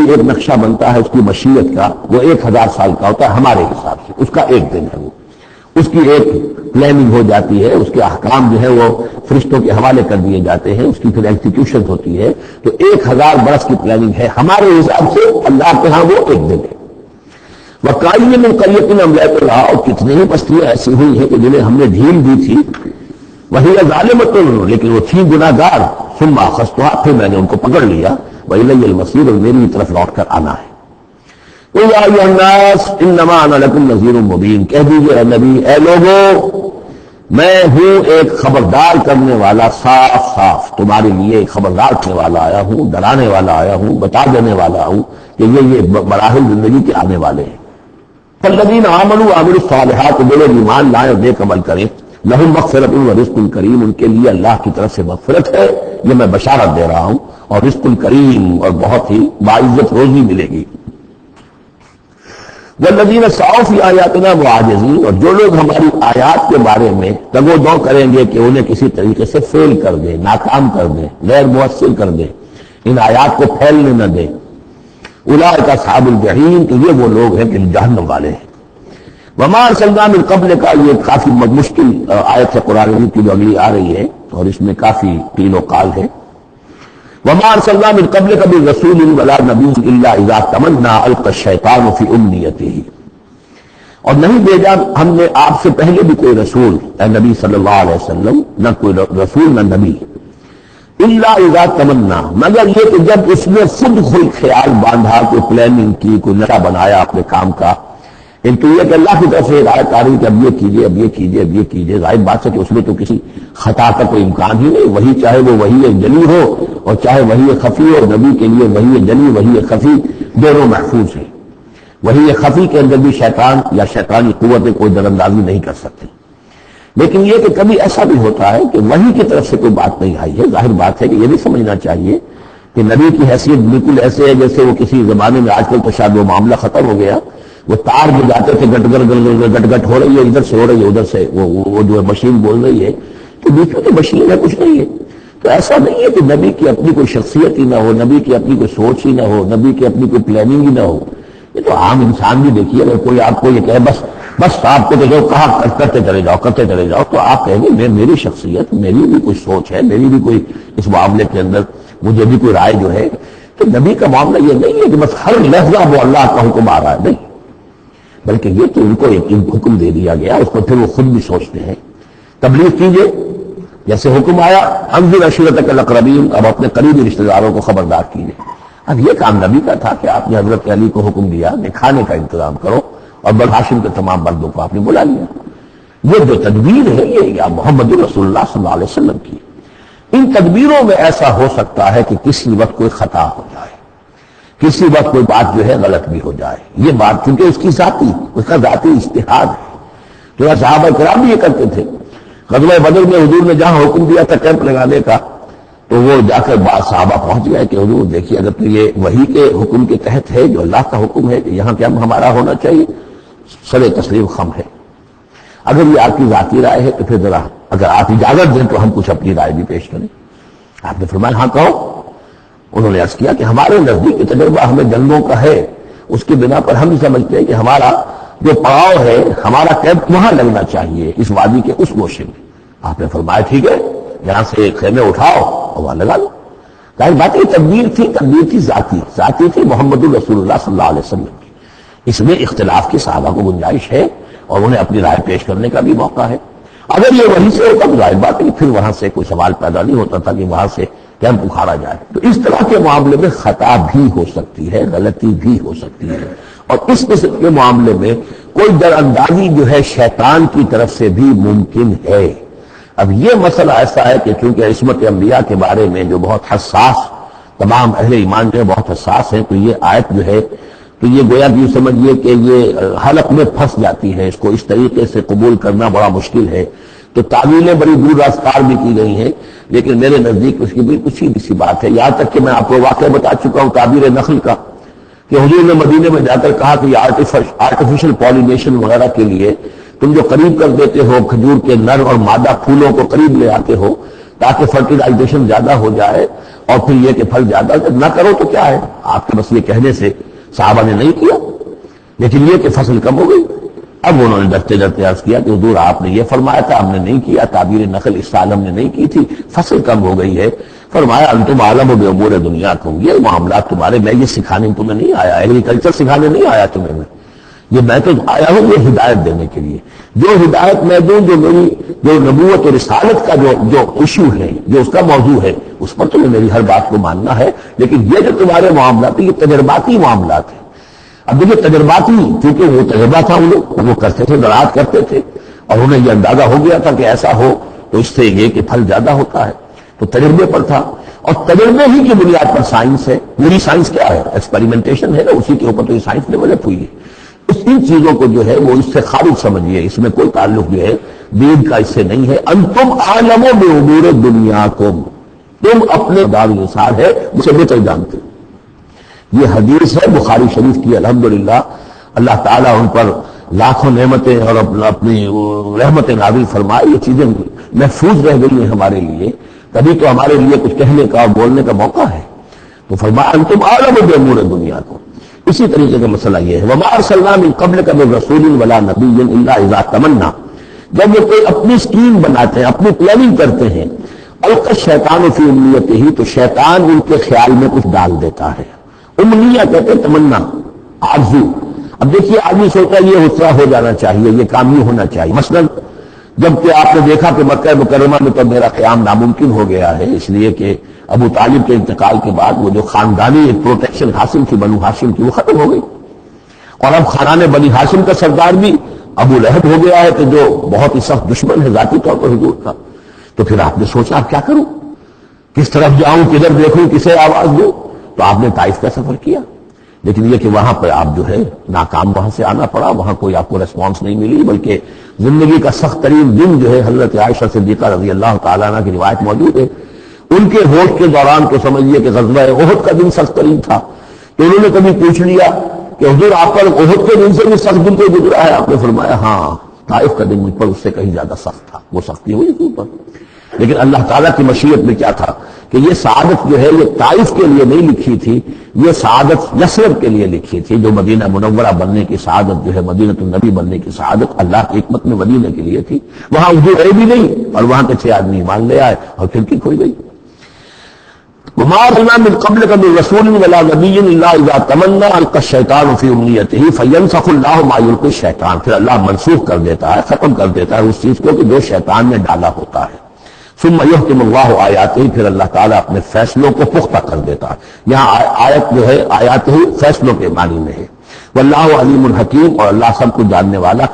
ایک نقشہ بنتا ہے اس کی مشیت کا، وہ 1000 سال کا ہوتا ہے ہمارے حساب سے، اس کا ایک دن ہے، وہ اس کی ایک پلاننگ ہو جاتی ہے، اس کے احکام جو ہے وہ فرشتوں کے حوالے کر دیے جاتے ہیں، اس کی پھر ایگزیکیوشن ہوتی ہے، تو 1000 برس کی پلاننگ ہے ہمارے حساب سے، اللہ کے ہاں وہ ایک دن ہے۔ وَقَائِلٍ مِّن قَرْيَةٍ أَمْلَيْتُ لَهَا، اور کتنی ہی بستیاں ایسی ہوئی ہیں کہ جنہیں ہم نے ڈھیل دی تھی، وَهِيَ ظَالِمَةٌ، لیکن وہ تھی گناہ گار، ثُمَّ أَخَذْتُهَا، پھر میں نے ان کو پکڑ لیا، وَإِلَيَّ الْمَصِيرُ، اور میری طرف لوٹ کر آنا ہے۔ قُلْ يَا أَيُّهَا النَّاسُ إِنَّمَا أَنَا لَكُمْ نَذِيرٌ مُّبِينٌ، کہہ دیجیے اے نبی، اے لوگوں، میں ہوں ایک خبردار کرنے والا، صاف صاف تمہارے لیے ایک خبردار کرنے والا آیا ہوں، ڈرانے والا آیا ہوں، بتا دینے والا ہوں کہ یہ مراحل زندگی کے آنے والے ہیں۔ فالذین آمنوا وعملوا الصالحات، جو لوگ ایمان لائیں اور نیک عمل کریں، لہم مغفرۃ ورزق کریم، ان کے لیے اللہ کی طرف سے مغفرت ہے، یہ میں بشارت دے رہا ہوں، اور رزق کریم، اور بہت ہی باعزت روزی ملے گی۔ والذین سعوا فی آیاتنا معاجزین، اور جو لوگ ہماری آیات کے بارے میں تگ و دو کریں گے کہ انہیں کسی طریقے سے فیل کر دیں، ناکام کر دیں، غیر مؤثر کر دیں، ان آیات کو پھیلنے نہ دیں، اولئک اصحاب الجحیم، کہ یہ وہ لوگ ہیں کہ جہنم والے ہیں۔ وما ارسلنا من قبلک، یہ کافی مشکل آیت ہے قرآن کی جو اگلی آ رہی ہے، اور اس میں کافی قیل و قال ہے۔ وما ارسلنا من قبلک من رسول ولا نبی الا اذا تمنى القى الشیطان فی امنیتہ، اور نہیں بھیجا ہم نے آپ سے پہلے بھی کوئی رسول، اے نبی صلی اللہ علیہ وسلم، نہ کوئی رسول نہ نبی، الا اذا تمنا، مگر یہ کہ جب اس نے خود خیال باندھا، کوئی پلاننگ کی، کوئی نقشہ بنایا اپنے کام کا، ایک تو یہ کہ اللہ کی طرف سے ہدایت آ رہی کہ اب یہ کیجیے، اب یہ کیجیے، اب یہ کیجیے، ظاہر بات ہے کہ اس میں تو کسی خطا کا کوئی امکان ہی نہیں، وہی چاہے وہ وہی جلی ہو اور چاہے وہی خفی ہو، نبی کے لیے وہی جلی وہی خفی دونوں محفوظ ہیں۔ وہی خفی کے اندر بھی شیطان یا شیطانی قوتیں کوئی در اندازی نہیں کر سکتی، لیکن یہ کہ کبھی ایسا بھی ہوتا ہے کہ وہی کی طرف سے کوئی بات نہیں آئی ہے، ظاہر بات ہے کہ یہ بھی سمجھنا چاہیے کہ نبی کی حیثیت بالکل ایسے ہے جیسے وہ کسی زمانے میں، آج کل تو شاید وہ معاملہ ختم ہو گیا، وہ تار جو جاتے تھے گٹ گٹ ہو رہی ہے، ادھر سے ہو رہی ہے، ادھر سے وہ جو ہے مشین بول رہی ہے، تو بیچ میں تو مشین ہے، کچھ نہیں ہے۔ تو ایسا نہیں ہے کہ نبی کی اپنی کوئی شخصیت ہی نہ ہو، نبی کی اپنی کوئی سوچ ہی نہ ہو، نبی کی اپنی کوئی پلاننگ ہی نہ ہو۔ یہ تو عام انسان بھی دیکھیے، اگر کوئی آپ کو یہ کہے بس آپ کو تو جو کہا کرتے چلے جاؤ، تو آپ کہیں گے میری شخصیت، میری بھی کوئی سوچ ہے، میری بھی کوئی اس معاملے کے اندر مجھے بھی کوئی رائے جو ہے۔ تو نبی کا معاملہ یہ نہیں ہے کہ بس ہر لحظہ وہ اللہ کا حکم آ رہا ہے، نہیں، بلکہ یہ کہ ان کو ایک حکم دے دیا گیا، اس کو پھر وہ خود بھی سوچتے ہیں۔ تبلیغ کیجئے، جیسے حکم آیا انذر عشیرتک الاقربین، اب اپنے قریبی رشتہ داروں کو خبردار کیجئے۔ اب یہ کام نبی کا تھا کہ آپ نے حضرت علی کو حکم دیا کہ کھانے کا انتظام کرو، اور بنو ہاشم کے تمام مردوں کو آپ نے بلا لیا۔ یہ جو تدبیر ہے یہ محمد رسول اللہ صلی اللہ علیہ وسلم کی، ان تدبیروں میں ایسا ہو سکتا ہے کہ کسی وقت کوئی خطا ہو جائے، کسی وقت کوئی بات جو ہے غلط بھی ہو جائے، یہ بات چونکہ اس کا ذاتی اجتہاد ہے۔ جو صحابہ کرام بھی یہ کرتے تھے، غزوہ بدر میں حضور نے جہاں حکم دیا تھا کیمپ لگانے کا، تو وہ جا کر بعض صحابہ پہنچ گئے کہ حضور دیکھیے اگر تو یہ وحی کے حکم کے تحت ہے، جو اللہ کا حکم ہے کہ یہاں کیمپ ہمارا ہونا چاہیے، سر تسلیم خم ہے، اگر یہ آپ کی ذاتی رائے ہے تو پھر ذرا اگر آپ اجازت دیں تو ہم کچھ اپنی رائے بھی پیش کریں۔ آپ نے فرمایا ہاں کہو۔ انہوں نے عرض کیا کہ ہمارے نزدیک تجربہ ہمیں جنگوں کا ہے، اس کی بنا پر ہم سمجھتے ہیں کہ ہمارا جو پڑاؤ ہے، ہمارا کیمپ وہاں لگنا چاہیے، اس وادی کے اس گوشے میں۔ آپ نے فرمایا ٹھیک ہے، یہاں سے ایک خیمے اٹھاؤ اور وہاں لگا لو۔ ظاہر بات یہ تدبیر تھی ذاتی تھی محمد رسول اللہ صلی اللہ علیہ وسلم کی، اس میں اختلاف کی صحابہ کو گنجائش ہے اور انہیں اپنی رائے پیش کرنے کا بھی موقع ہے۔ اگر یہ وہیں سے ہوتا تو ظاہر بات ہے کہ پھر وہاں سے کوئی سوال پیدا نہیں ہوتا تھا کہ وہاں سے کیمپ اکھاڑا جائے۔ تو اس طرح کے معاملے میں خطا بھی ہو سکتی ہے، غلطی بھی ہو سکتی ہے، اور اس قسم کے معاملے میں کوئی در اندازی جو ہے شیطان کی طرف سے بھی ممکن ہے۔ اب یہ مسئلہ ایسا ہے کہ چونکہ عصمت انبیاء کے بارے میں جو بہت حساس، تمام اہل ایمان جو ہے بہت حساس ہیں، تو یہ آیت جو ہے تو یہ گویا کہ سمجھیے کہ یہ حلق میں پھنس جاتی ہے، اس کو اس طریقے سے قبول کرنا بڑا مشکل ہے۔ تو تعویلیں بڑی دور راستار بھی کی گئی ہیں، لیکن میرے نزدیک اس کی بالکل سیدھی سی بات ہے۔ یہاں تک کہ میں آپ کو واقعہ بتا چکا ہوں تعبیر نخل کا، کہ حضور نے مدینے میں جا کر کہا کہ یہ آرٹیفیشل پالینیشن وغیرہ کے لیے تم جو قریب کر دیتے ہو کھجور کے نر اور مادہ پھولوں کو قریب لے آتے ہو، تاکہ فرٹیلائزیشن زیادہ ہو جائے اور پھر یہ کہ پھل زیادہ نہ کرو تو کیا ہے، آپ کے بس یہ کہنے سے صحابہ نے نہیں کیا، لیکن یہ کہ فصل کم ہو گئی۔ اب انہوں نے ڈرتے ڈرتے عرض کیا کہ حضور آپ نے یہ فرمایا تھا، ہم نے نہیں کیا، تعبیر نخل اس سال ہم نے نہیں کی تھی، فصل کم ہو گئی ہے۔ فرمایا انتم عالم بامور دنیاکم، یہ معاملات تمہارے، میں یہ سکھانے تمہیں نہیں آیا، ایگریکلچر سکھانے نہیں آیا تمہیں میں تو آیا ہوں یہ ہدایت دینے کے لیے۔ جو ہدایت میں دوں، جو میری جو نبوت اور رسالت کا جو ایشو ہے، جو اس کا موضوع ہے، اس پر تمہیں میری ہر بات کو ماننا ہے، لیکن یہ جو تمہارے معاملات ہیں یہ تجرباتی معاملات ہیں۔ اب دیکھیے تجرباتی، کیونکہ وہ تجربہ تھا، وہ کرتے تھے، زراعت کرتے تھے، اور انہیں یہ اندازہ ہو گیا تھا کہ ایسا ہو تو اس سے یہ کہ پھل زیادہ ہوتا ہے، تو تجربے پر تھا، اور تجربے ہی کی بنیاد پر سائنس ہے۔ پوری سائنس کیا ہے؟ ایکسپیریمنٹیشن ہے نا، اسی کے اوپر تو یہ سائنس ڈیولپ ہوئی ہے۔ ان چیزوں کو جو ہے وہ اس سے خارج سمجھیے، اس میں کوئی تعلق جو ہے دین کا اس سے نہیں ہے۔ انتم عالم بامور دنیاکم، تم اپنے دارالنثار ہے اسے بہتر جانتے۔ یہ حدیث ہے بخاری شریف کی، الحمدللہ اللہ تعالیٰ ان پر لاکھوں نعمتیں اور اپنی رحمتیں نازل فرمائے، یہ چیزیں محفوظ رہ گئی ہیں ہمارے لیے، تبھی تو ہمارے لیے کچھ کہنے کا اور بولنے کا موقع ہے۔ تو فرمایا انتم عالم بامور دنیاکم۔ اسی طریقے کا مسئلہ یہ ہے وما ارسلنا من قبلک من رسول ولا نبی الا اذا تمنا، جب وہ کوئی اپنی اسکیم بناتے ہیں، اپنی پلاننگ کرتے ہیں، القى الشیطان فی امنیتہ، تو شیطان ان کے خیال میں کچھ ڈال دیتا ہے۔ امنیہ کہتے ہیں تمنا، آرزو۔ اب دیکھیے آدمی سوچتا ہے یہ حصہ ہو جانا چاہیے، یہ کام یہ ہونا چاہیے، مثلا جب کہ آپ نے دیکھا کہ مکہ مکرمہ میں تو میرا قیام ناممکن ہو گیا ہے، اس لیے کہ ابو طالب کے انتقال کے بعد وہ جو خاندانی پروٹیکشن حاصل تھی بنو ہاشم کی، وہ ختم ہو گئی، اور اب خاندان بنی ہاشم کا سردار بھی ابو لہب ہو گیا ہے کہ جو بہت ہی سخت دشمن ہے ذاتی طور پر حضور کا۔ تو پھر آپ نے سوچا اب کیا کروں، کس طرف جاؤں، کدھر دیکھوں، کسے آواز دوں؟ تو آپ نے طائف کا سفر کیا، لیکن یہ کہ وہاں پر آپ جو ہے ناکام وہاں سے آنا پڑا، وہاں کوئی آپ کو ریسپانس نہیں ملی، بلکہ زندگی کا سخت ترین دن جو ہے حضرت عائشہ صدیقہ رضی اللہ تعالیٰ عنہ کی روایت موجود ہے، ان کے ہوش کے دوران تو سمجھیے کہ غزوہ احد کا دن سخت ترین تھا، تو انہوں نے کبھی پوچھ لیا کہ حضور آپ پر احد کے دن سے بھی سخت دن کو گزرا ہے؟ آپ نے فرمایا ہاں، طائف کا دن مجھ پر اس سے کہیں زیادہ سخت تھا، وہ سختی ہوئی تھی پر۔ لیکن اللہ تعالیٰ کی مشیت میں کیا تھا کہ یہ سعادت جو ہے یہ طائف کے لیے نہیں لکھی تھی، یہ سعادت یثرب کے لیے لکھی تھی، جو مدینہ منورہ بننے کی سعادت جو ہے، مدینہ النبی بننے کی سعادت اللہ کی حکمت میں مدینہ کے لیے تھی۔ وہاں اردو رہی بھی نہیں، اور وہاں کے 6 آدمی ایمان لے آئے اور کھڑکی کھل گئی۔ وما ارسلنا من قبلک من رسول ولا نبی الا اذا تمنى القى الشیطان فی امنیتہ فینسخ اللہ ما یلقی الشیطان، پھر اللہ منسوخ کر دیتا ہے، ختم کر دیتا ہے اس چیز کو کہ جو شیطان نے ڈالا ہوتا ہے۔ ثم یحکم اللہ آیاتہ، پھر اللہ تعالیٰ اپنے فیصلوں کو پختہ کر دیتا ہے۔ یہاں آیت جو ہے آیات ہی فیصلوں کے معنی میں ہے۔ واللہ علیم الحکیم، اور اللہ سب کو جاننے والا